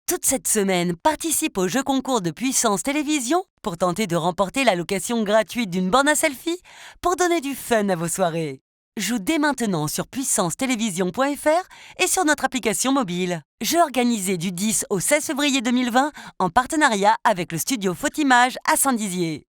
Toute cette semaine, participe au jeu concours de Puissance Télévision pour tenter de remporter la location gratuite d'une borne à selfie pour donner du fun à vos soirées. Joue dès maintenant sur puissancetélévision.fr et sur notre application mobile. Jeu organisé du 10 au 16 février 2020 en partenariat avec le studio Faute-Image à Saint-Dizier.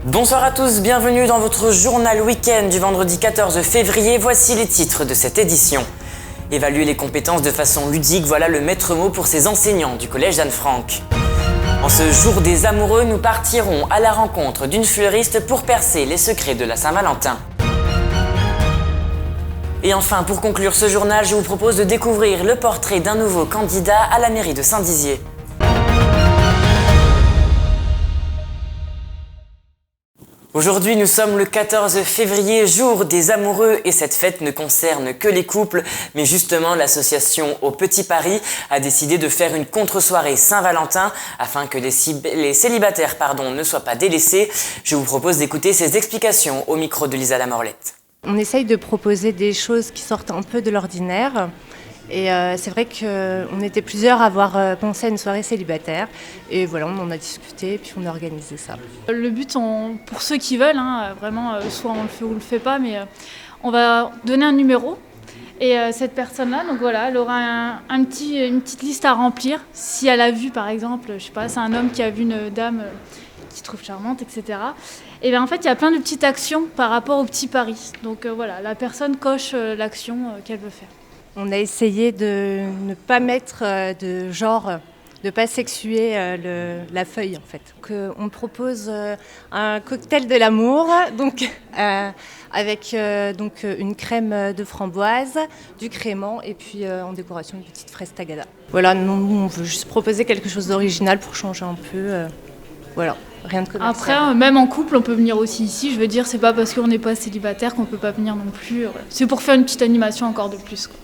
Bonsoir à tous, bienvenue dans votre journal week-end du vendredi 14 février. Voici les titres de cette édition. Évaluer les compétences de façon ludique, voilà le maître mot pour ces enseignants du collège Anne-Franck. En ce jour des amoureux, nous partirons à la rencontre d'une fleuriste pour percer les secrets de la Saint-Valentin. Et enfin, pour conclure ce journal, je vous propose de découvrir le portrait d'un nouveau candidat à la mairie de Saint-Dizier. Aujourd'hui, nous sommes le 14 février, jour des amoureux, et cette fête ne concerne que les couples, mais justement l'association Au Petit Paris a décidé de faire une contre-soirée Saint-Valentin afin que les célibataires ne soient pas délaissés. Je vous propose d'écouter ces explications au micro de Lisa Lamorlette. On essaye de proposer des choses qui sortent un peu de l'ordinaire. Et c'est vrai qu'on était plusieurs à avoir pensé à une soirée célibataire. Et voilà, on en a discuté et puis on a organisé ça. Le but, pour ceux qui veulent, vraiment, soit on le fait ou on le fait pas, mais on va donner un numéro. Et cette personne-là, donc voilà, elle aura une petite liste à remplir. Si elle a vu, par exemple, je sais pas, c'est un homme qui a vu une dame qu'il trouve charmante, etc. Et bien en fait, il y a plein de petites actions par rapport au Petit Paris. Donc voilà, la personne coche l'action qu'elle veut faire. On a essayé de ne pas mettre de genre, de ne pas sexuer la feuille en fait. On propose un cocktail de l'amour, donc avec une crème de framboise, du crément et puis en décoration une petite fraise tagada. Voilà, nous on veut juste proposer quelque chose d'original pour changer un peu. Voilà, rien de commercial. Après, même en couple, on peut venir aussi ici. Je veux dire, c'est pas parce qu'on n'est pas célibataire qu'on peut pas venir non plus. Voilà. C'est pour faire une petite animation encore de plus, quoi.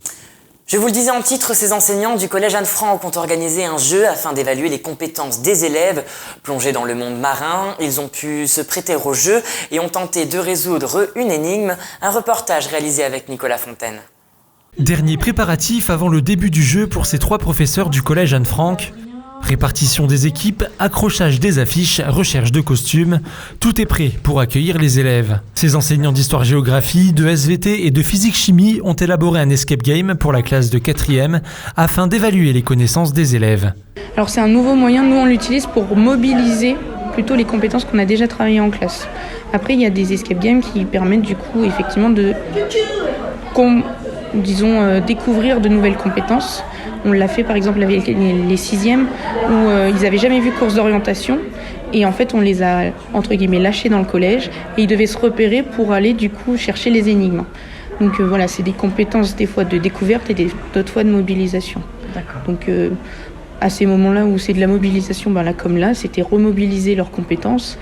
Je vous le disais en titre, ces enseignants du collège Anne-Franck ont organisé un jeu afin d'évaluer les compétences des élèves. Plongés dans le monde marin, ils ont pu se prêter au jeu et ont tenté de résoudre une énigme. Un reportage réalisé avec Nicolas Fontaine. Dernier préparatif avant le début du jeu pour ces 3 professeurs du collège Anne-Franck. Répartition des équipes, accrochage des affiches, recherche de costumes, tout est prêt pour accueillir les élèves. Ces enseignants d'histoire-géographie, de SVT et de physique-chimie ont élaboré un escape game pour la classe de 4e afin d'évaluer les connaissances des élèves. Alors c'est un nouveau moyen, nous on l'utilise pour mobiliser plutôt les compétences qu'on a déjà travaillées en classe. Après il y a des escape games qui permettent du coup effectivement de découvrir de nouvelles compétences. On l'a fait par exemple avec les 6e où ils n'avaient jamais vu course d'orientation et en fait on les a entre guillemets lâchés dans le collège et ils devaient se repérer pour aller du coup chercher les énigmes. Donc voilà, c'est des compétences des fois de découverte et d'autres fois de mobilisation. D'accord. Donc à ces moments-là où c'est de la mobilisation, là comme là, c'était remobiliser leurs compétences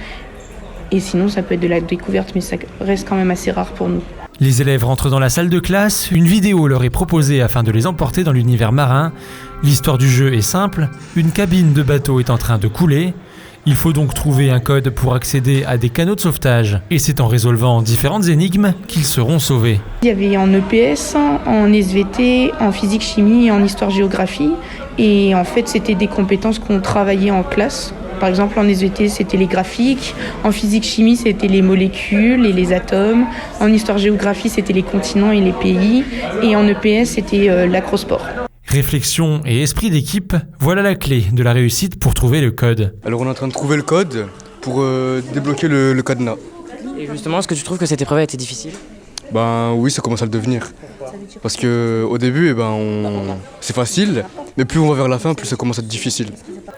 et sinon ça peut être de la découverte mais ça reste quand même assez rare pour nous. Les élèves rentrent dans la salle de classe, une vidéo leur est proposée afin de les emporter dans l'univers marin. L'histoire du jeu est simple, une cabine de bateau est en train de couler. Il faut donc trouver un code pour accéder à des canaux de sauvetage. Et c'est en résolvant différentes énigmes qu'ils seront sauvés. Il y avait en EPS, en SVT, en physique-chimie et en histoire-géographie. Et en fait, c'était des compétences qu'on travaillait en classe. Par exemple, en SVT, c'était les graphiques. En physique-chimie, c'était les molécules et les atomes. En histoire-géographie, c'était les continents et les pays. Et en EPS, c'était l'acrosport. Réflexion et esprit d'équipe, voilà la clé de la réussite pour trouver le code. Alors on est en train de trouver le code pour débloquer le cadenas. Et justement, est-ce que tu trouves que cette épreuve a été difficile ? Oui, ça commence à le devenir. Parce qu'au début, c'est facile, mais plus on va vers la fin, plus ça commence à être difficile.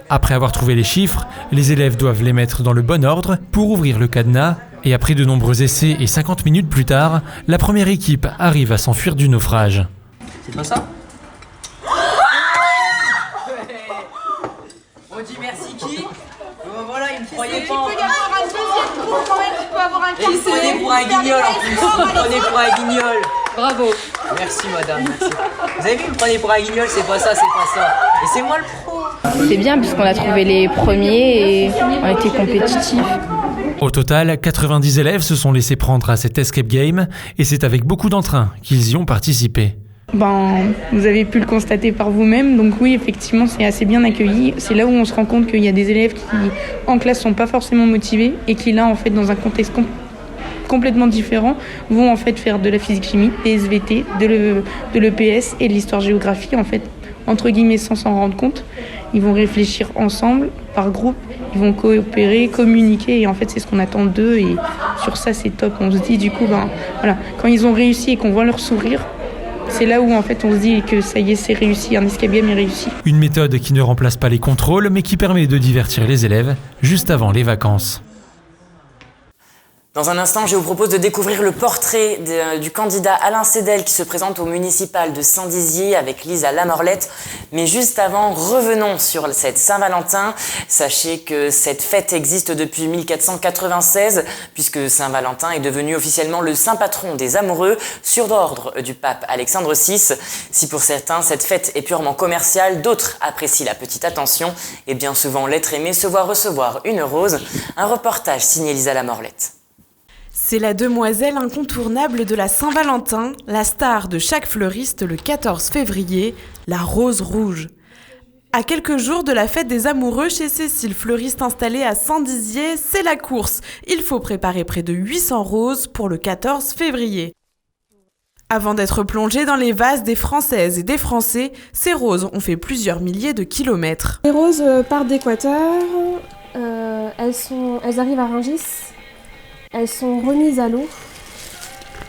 Après avoir trouvé les chiffres, les élèves doivent les mettre dans le bon ordre pour ouvrir le cadenas. Et après de nombreux essais et 50 minutes plus tard, la première équipe arrive à s'enfuir du naufrage. C'est pas ça ? On dit merci qui ? Voilà, il me croyait pas. Il peut y avoir un deuxième tour quand même, tu peux avoir un Et il me prenait pour un guignol en plus. Il me prenait pour un guignol. Bravo. Merci madame, merci. Vous avez vu, il me prenait pour un guignol, c'est pas ça, c'est pas ça. Et c'est moi le pro. C'est bien puisqu'on a trouvé les premiers et on a été compétitifs. Au total, 90 élèves se sont laissés prendre à cet escape game et c'est avec beaucoup d'entrain qu'ils y ont participé. Vous avez pu le constater par vous-même, donc oui, effectivement, c'est assez bien accueilli. C'est là où on se rend compte qu'il y a des élèves qui, en classe, sont pas forcément motivés et qui, là, en fait, dans un contexte complètement différent, vont en fait faire de la physique-chimie, des SVT, de l'EPS et de l'histoire-géographie, en fait, entre guillemets, sans s'en rendre compte. Ils vont réfléchir ensemble, par groupe, ils vont coopérer, communiquer, et en fait, c'est ce qu'on attend d'eux, et sur ça, c'est top. On se dit, du coup, voilà, quand ils ont réussi et qu'on voit leur sourire, c'est là où en fait on se dit que ça y est, c'est réussi, un escape game est réussi. Une méthode qui ne remplace pas les contrôles mais qui permet de divertir les élèves juste avant les vacances. Dans un instant, je vous propose de découvrir le portrait du candidat Alain Cédel qui se présente au municipal de Saint-Dizier avec Lisa Lamorlette. Mais juste avant, revenons sur cette Saint-Valentin. Sachez que cette fête existe depuis 1496 puisque Saint-Valentin est devenu officiellement le saint patron des amoureux sur ordre du pape Alexandre VI. Si pour certains cette fête est purement commerciale, d'autres apprécient la petite attention et bien souvent l'être aimé se voit recevoir une rose. Un reportage signé Lisa Lamorlette. C'est la demoiselle incontournable de la Saint-Valentin, la star de chaque fleuriste le 14 février, la rose rouge. À quelques jours de la fête des amoureux chez Cécile, fleuriste installée à Saint-Dizier, c'est la course. Il faut préparer près de 800 roses pour le 14 février. Avant d'être plongées dans les vases des Françaises et des Français, ces roses ont fait plusieurs milliers de kilomètres. Les roses partent d'Équateur, elles arrivent à Rungis. Elles sont remises à l'eau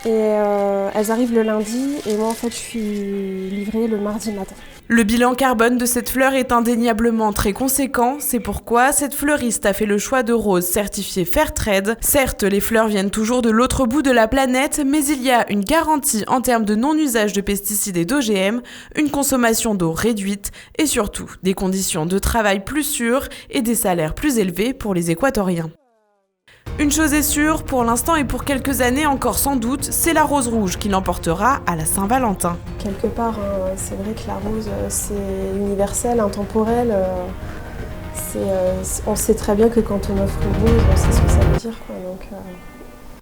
et elles arrivent le lundi et moi en fait je suis livrée le mardi matin. Le bilan carbone de cette fleur est indéniablement très conséquent, c'est pourquoi cette fleuriste a fait le choix de roses certifiées Fairtrade. Certes, les fleurs viennent toujours de l'autre bout de la planète, mais il y a une garantie en termes de non-usage de pesticides et d'OGM, une consommation d'eau réduite et surtout des conditions de travail plus sûres et des salaires plus élevés pour les Équatoriens. Une chose est sûre, pour l'instant et pour quelques années encore sans doute, c'est la rose rouge qui l'emportera à la Saint-Valentin. Quelque part, c'est vrai que la rose, c'est universel, intemporel. On sait très bien que quand on offre une rose, on sait ce que ça veut dire.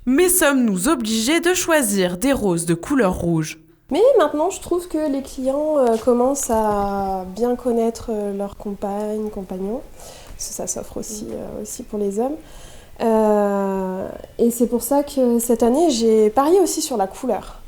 Mais sommes-nous obligés de choisir des roses de couleur rouge ? Mais maintenant, je trouve que les clients commencent à bien connaître leurs compagnes, compagnons. Parce que ça s'offre aussi pour les hommes. Et c'est pour ça que cette année j'ai parié aussi sur la couleur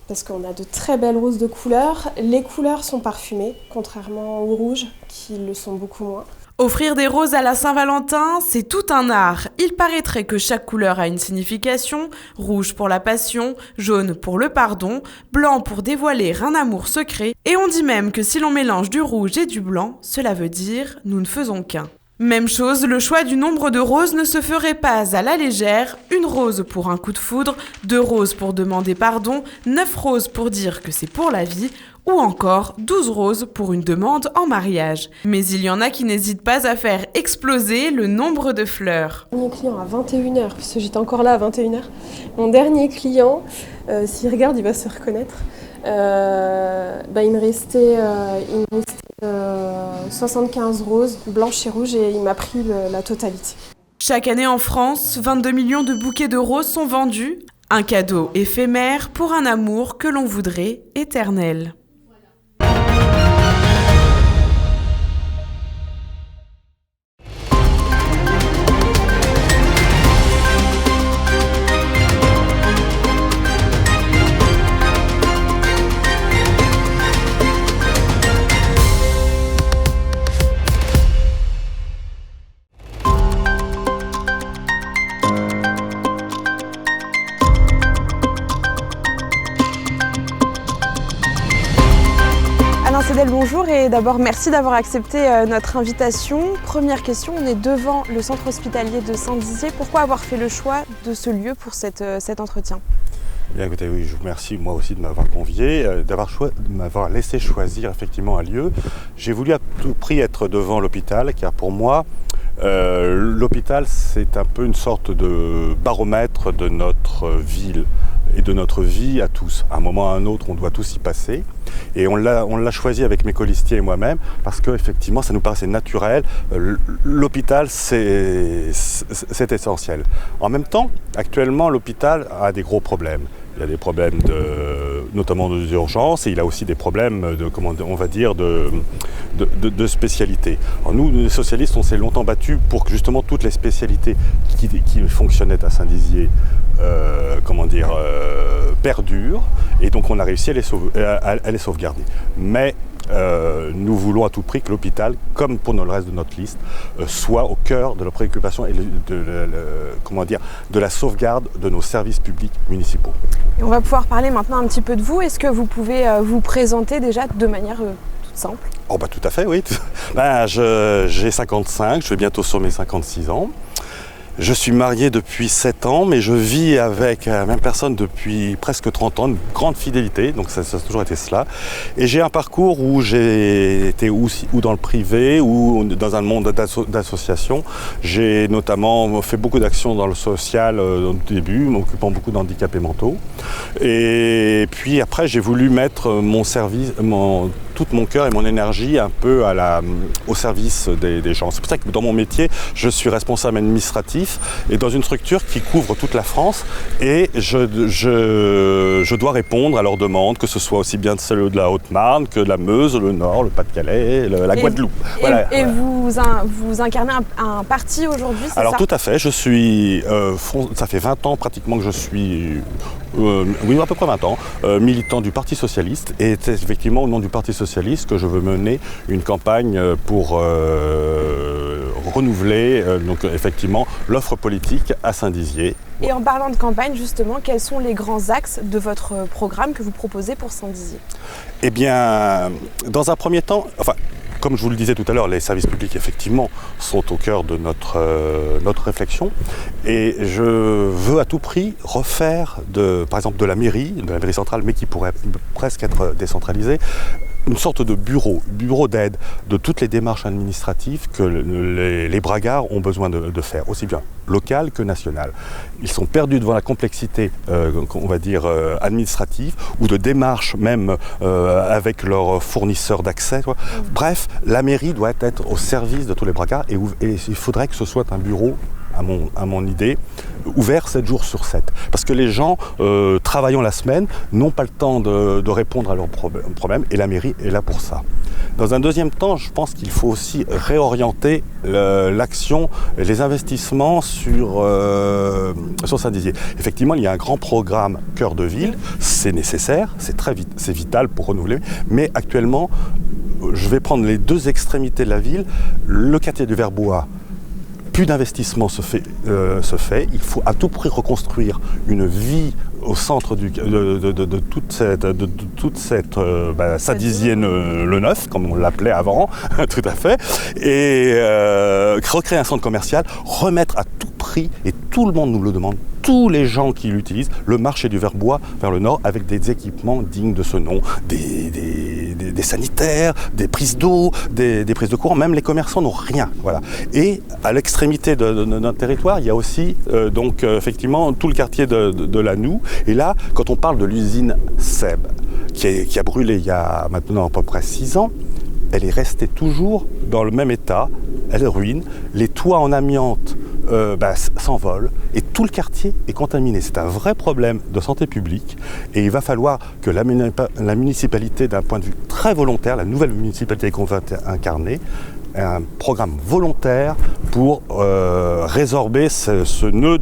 parce qu'on a de très belles roses de couleur. Les couleurs sont parfumées contrairement aux rouges qui le sont beaucoup moins. Offrir des roses à la Saint-Valentin, c'est tout un art. Il paraîtrait que chaque couleur a une signification, rouge pour la passion, jaune pour le pardon, blanc pour dévoiler un amour secret, et on dit même que si l'on mélange du rouge et du blanc, cela veut dire nous ne faisons qu'un. Même chose, le choix du nombre de roses ne se ferait pas à la légère. Une rose pour un coup de foudre, 2 roses pour demander pardon, 9 roses pour dire que c'est pour la vie, ou encore 12 roses pour une demande en mariage. Mais il y en a qui n'hésitent pas à faire exploser le nombre de fleurs. Mon client à 21h, parce que j'étais encore là à 21h. Mon dernier client, s'il regarde, il va se reconnaître. Il me restait 75 roses, blanches et rouges, et il m'a pris la totalité. Chaque année en France, 22 millions de bouquets de roses sont vendus. Un cadeau éphémère pour un amour que l'on voudrait éternel. Alain Cédel, bonjour et d'abord merci d'avoir accepté notre invitation. Première question, on est devant le centre hospitalier de Saint-Dizier. Pourquoi avoir fait le choix de ce lieu pour cet entretien ? Bien, écoutez, oui, je vous remercie moi aussi de m'avoir convié, de m'avoir laissé choisir effectivement un lieu. J'ai voulu à tout prix être devant l'hôpital car pour moi, l'hôpital c'est un peu une sorte de baromètre de notre ville. et de notre vie à tous. À un moment ou à un autre, on doit tous y passer. Et on l'a choisi avec mes colistiers et moi-même parce qu'effectivement, ça nous paraissait naturel. L'hôpital, c'est essentiel. En même temps, actuellement, l'hôpital a des gros problèmes. Il y a des problèmes notamment d'urgence, et il a aussi des problèmes de spécialité. Alors nous, les socialistes, on s'est longtemps battus pour que justement toutes les spécialités qui fonctionnaient à Saint-Dizier perdurent, et donc on a réussi à les sauvegarder. Mais nous voulons à tout prix que l'hôpital, comme pour le reste de notre liste, soit au cœur de la préoccupation et de la sauvegarde de nos services publics municipaux. Et on va pouvoir parler maintenant un petit peu de vous. Est-ce que vous pouvez vous présenter déjà de manière toute simple ? Oh bah tout à fait, oui. J'ai 55, je vais bientôt sur mes 56 ans. Je suis marié depuis 7 ans, mais je vis avec la même personne depuis presque 30 ans, une grande fidélité, donc ça a toujours été cela. Et j'ai un parcours où j'ai été ou dans le privé ou dans un monde d'associations. J'ai notamment fait beaucoup d'actions dans le social au début, m'occupant beaucoup d'handicapés mentaux. Et puis après, j'ai voulu mettre mon service, tout mon cœur et mon énergie un peu au service des gens. C'est pour ça que dans mon métier, je suis responsable administratif et dans une structure qui couvre toute la France, et je dois répondre à leurs demandes, que ce soit aussi bien celles de la Haute-Marne que de la Meuse, le Nord, le Pas-de-Calais, la Guadeloupe. Vous incarnez un parti aujourd'hui, c'est ça ? Alors tout à fait, ça fait 20 ans pratiquement que je suis, à peu près 20 ans, militant du Parti Socialiste, et c'est effectivement au nom du Parti Socialiste que je veux mener une campagne pour renouveler effectivement l'offre politique à Saint-Dizier. Et en parlant de campagne, justement, quels sont les grands axes de votre programme que vous proposez pour Saint-Dizier ? Eh bien, dans un premier temps, comme je vous le disais tout à l'heure, les services publics, effectivement, sont au cœur de notre réflexion. Et je veux à tout prix refaire, par exemple, de la mairie centrale, mais qui pourrait presque être décentralisée, une sorte de bureau d'aide de toutes les démarches administratives que les bragards ont besoin de faire, aussi bien locales que nationales. Ils sont perdus devant la complexité, administrative, ou de démarches même avec leurs fournisseurs d'accès. Bref, la mairie doit être au service de tous les bragards, et il faudrait que ce soit un bureau, à mon idée, ouvert 7 jours sur 7. Parce que les gens, travaillant la semaine, n'ont pas le temps de répondre à leurs problèmes, et la mairie est là pour ça. Dans un deuxième temps, je pense qu'il faut aussi réorienter l'action et les investissements sur Saint-Dizier. Effectivement, il y a un grand programme cœur de ville, c'est nécessaire, c'est vital pour renouveler, mais actuellement, je vais prendre les deux extrémités de la ville, le quartier du Verbois. Plus d'investissement se fait. Il faut à tout prix reconstruire une vie au centre de toute cette Saint-Dizier le Neuf, comme on l'appelait avant, tout à fait, et recréer un centre commercial, remettre à tout prix, et tout le monde nous le demande, tous les gens qui l'utilisent, le marché du Verbois vers le nord, avec des équipements dignes de ce nom, des sanitaires, des prises d'eau, des prises de courant. Même les commerçants n'ont rien. Voilà. Et à l'extrémité de notre territoire, il y a aussi effectivement tout le quartier de la Noue. Et là, quand on parle de l'usine Seb, qui a brûlé il y a maintenant à peu près 6 ans, elle est restée toujours dans le même état, elle ruine, les toits en amiante s'envolent, et tout le quartier est contaminé. C'est un vrai problème de santé publique, et il va falloir que la municipalité, d'un point de vue très volontaire, la nouvelle municipalité qu'on va incarner, un programme volontaire pour résorber ce nœud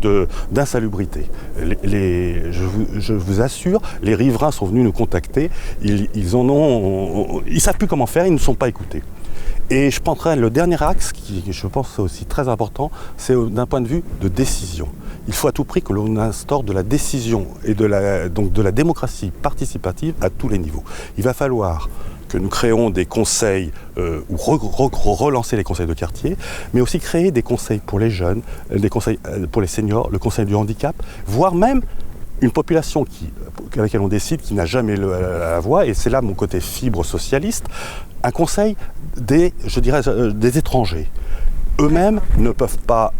d'insalubrité. Je vous assure, les riverains sont venus nous contacter, ils savent plus comment faire, ils ne sont pas écoutés. Et je penserai le dernier axe, qui je pense aussi très important, c'est d'un point de vue de décision. Il faut à tout prix que l'on instaure de la décision et de la démocratie participative à tous les niveaux. Il va falloir que nous créons des conseils, ou relancer les conseils de quartier, mais aussi créer des conseils pour les jeunes, des conseils pour les seniors, le conseil du handicap, voire même une population avec laquelle on décide, qui n'a jamais la voix, et c'est là mon côté fibre socialiste, un conseil des étrangers. eux-mêmes ne peuvent pas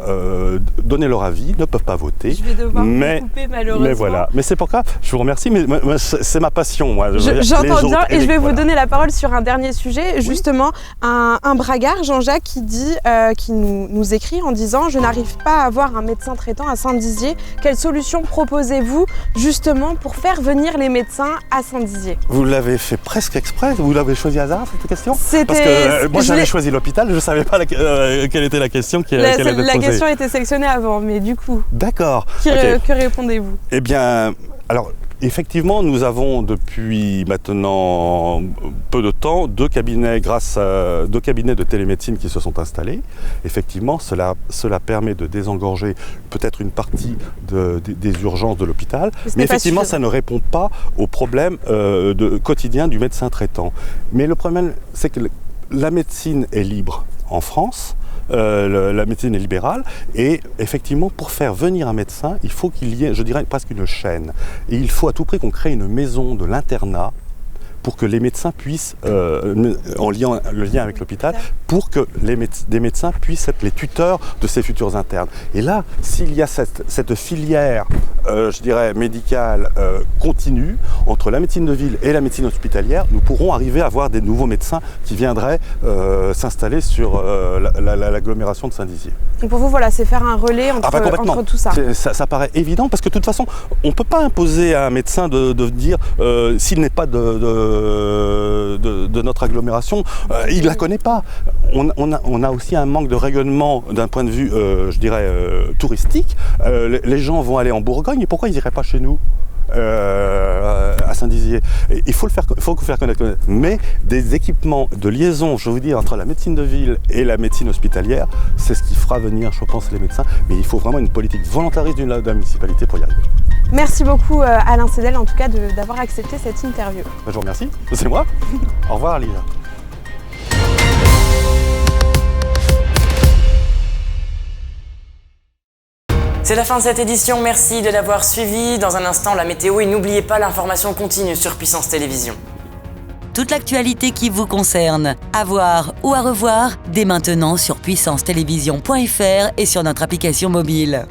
donner leur avis, ne peuvent pas voter. Je vais devoir vous couper malheureusement. Mais voilà, mais c'est pourquoi je vous remercie, mais c'est ma passion. Moi. J'entends bien et je vais vous donner la parole sur un dernier sujet. Justement, un bragard, Jean-Jacques, qui dit, qui nous écrit en disant « Je n'arrive pas à avoir un médecin traitant à Saint-Dizier. Quelle solution proposez-vous justement pour faire venir les médecins à Saint-Dizier ?» Vous l'avez fait presque exprès, vous l'avez choisi hasard cette question? C'était... Parce que moi j'avais choisi l'hôpital, je ne savais pas quelle était la question qui allait être posée. La question était sélectionnée avant, mais du coup... D'accord. Que répondez-vous? Eh bien, alors... Effectivement, nous avons depuis maintenant peu de temps deux cabinets de télémédecine qui se sont installés. Effectivement, cela permet de désengorger peut-être une partie des urgences de l'hôpital, mais effectivement, ça ne répond pas aux problèmes quotidiens du médecin traitant. Mais le problème, c'est que la médecine est libre en France. La médecine est libérale et effectivement pour faire venir un médecin il faut qu'il y ait, je dirais presque une chaîne, et il faut à tout prix qu'on crée une maison de l'internat pour que les médecins puissent, en liant le lien avec l'hôpital, pour que des médecins puissent être les tuteurs de ces futurs internes. Et là, s'il y a cette filière, je dirais, médicale continue, entre la médecine de ville et la médecine hospitalière, nous pourrons arriver à avoir des nouveaux médecins qui viendraient s'installer sur l'agglomération de Saint-Dizier. Donc pour vous, voilà, c'est faire un relais entre tout ça. Ça paraît évident, parce que de toute façon, on ne peut pas imposer à un médecin de dire, s'il n'est pas de notre agglomération, il ne la connaît pas. On a aussi un manque de rayonnement d'un point de vue, je dirais, touristique. Les gens vont aller en Bourgogne, et pourquoi ils n'iraient pas chez nous à Saint-Dizier? Il faut le faire connaître. Mais des équipements de liaison, je veux dire, entre la médecine de ville et la médecine hospitalière, c'est ce qui fera venir, je pense, les médecins. Mais il faut vraiment une politique volontariste de la municipalité pour y arriver. Merci beaucoup Alain Cédel, en tout cas, d'avoir accepté cette interview. Je vous remercie, c'est moi. Au revoir Lisa. C'est la fin de cette édition, merci de l'avoir suivi. Dans un instant, la météo et n'oubliez pas l'information continue sur Puissance Télévisions. Toute l'actualité qui vous concerne, à voir ou à revoir, dès maintenant sur puissancetélévision.fr et sur notre application mobile.